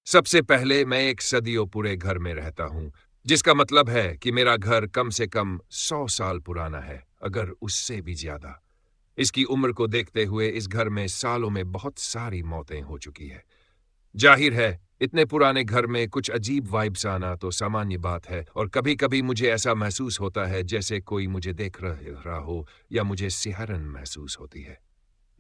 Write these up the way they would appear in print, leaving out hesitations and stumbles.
सबसे पहले मैं एक सदियों पूरे घर में रहता हूँ, जिसका मतलब है कि मेरा घर कम से कम 100 साल पुराना है, अगर उससे भी ज्यादा। इसकी उम्र को देखते हुए इस घर में सालों में बहुत सारी मौतें हो चुकी है। जाहिर है, इतने पुराने घर में कुछ अजीब वाइब्स आना तो सामान्य बात है और कभी-कभी मुझे ऐसा महसूस होता है जैसे कोई मुझे देख रहा हो या मुझे सिहरन महसूस होती है।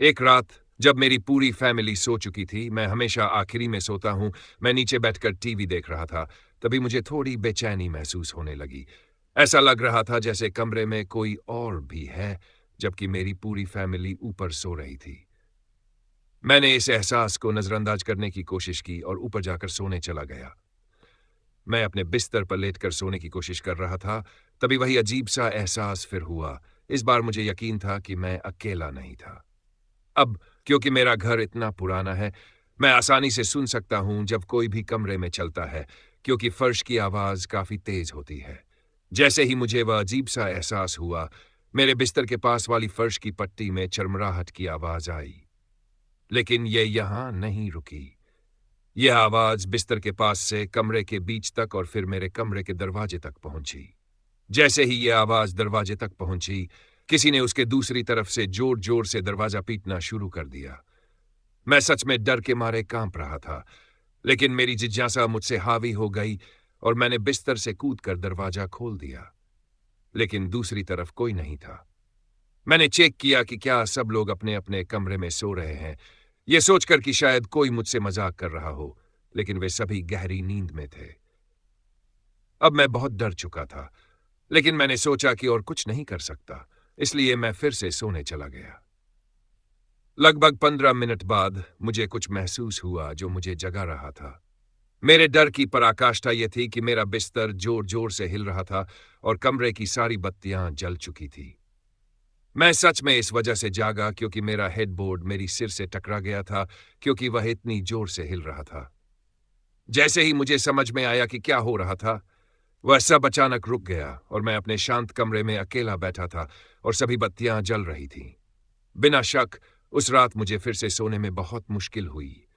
एक रात जब मेरी पूरी फैमिली सो चुकी थी, मैं हमेशा आखिरी में सोता हूँ, मैं नीचे बैठकर टीवी देख रहा था, तभी मुझे थोड़ी बेचैनी महसूस होने लगी। ऐसा लग रहा था जैसे कमरे में कोई और भी है, जबकि मेरी पूरी फैमिली ऊपर सो रही थी। मैंने इस एहसास को नजरअंदाज करने की कोशिश की और ऊपर जाकर सोने चला गया। मैं अपने बिस्तर पर लेटकर सोने की कोशिश कर रहा था, तभी वही अजीब सा एहसास फिर हुआ। इस बार मुझे यकीन था कि मैं अकेला नहीं था। अब क्योंकि मेरा घर इतना पुराना है, मैं आसानी से सुन सकता हूं जब कोई भी कमरे में चलता है, क्योंकि फर्श की आवाज काफी तेज होती है। जैसे ही मुझे वह अजीब सा एहसास हुआ, मेरे बिस्तर के पास वाली फर्श की पट्टी में चरमराहट की आवाज आई। लेकिन ये यहां नहीं रुकी। यह आवाज बिस्तर के पास से कमरे के बीच तक और फिर मेरे कमरे के दरवाजे तक पहुंची। जैसे ही यह आवाज दरवाजे तक पहुंची, किसी ने उसके दूसरी तरफ से जोर-जोर से दरवाजा पीटना शुरू कर दिया। मैं सच में डर के मारे कांप रहा था, लेकिन मेरी जिज्ञासा मुझसे हावी हो गई और मैंने बिस्तर से कूदकर दरवाजा खोल दिया। लेकिन दूसरी तरफ कोई नहीं था। मैंने चेक किया कि क्या सब लोग अपने-अपने कमरे में सो रहे हैं, ये सोचकर कि शायद कोई मुझसे मजाक कर रहा हो, लेकिन वे सभी गहरी नींद में थे। अब मैं बहुत डर चुका था, लेकिन मैंने सोचा कि और कुछ नहीं कर सकता, इसलिए मैं फिर से सोने चला गया। लगभग 15 मिनट बाद मुझे कुछ महसूस हुआ जो मुझे जगा रहा था। मेरे डर की पराकाष्ठा यह थी कि मेरा बिस्तर जोर-जोर से हिल रहा था और कमरे की सारी बत्तियां जल चुकी थी। मैं सच में इस वजह से जागा क्योंकि मेरा हेडबोर्ड मेरी सिर से टकरा गया था, क्योंकि वह इतनी जोर से हिल रहा था। जैसे ही मुझे समझ में आया कि क्या हो रहा था, वह सब अचानक रुक गया और मैं अपने शांत कमरे में अकेला बैठा था और सभी बत्तियां जल रही थीं। बिना शक, उस रात मुझे फिर से सोने में बहुत मुश्किल हुई।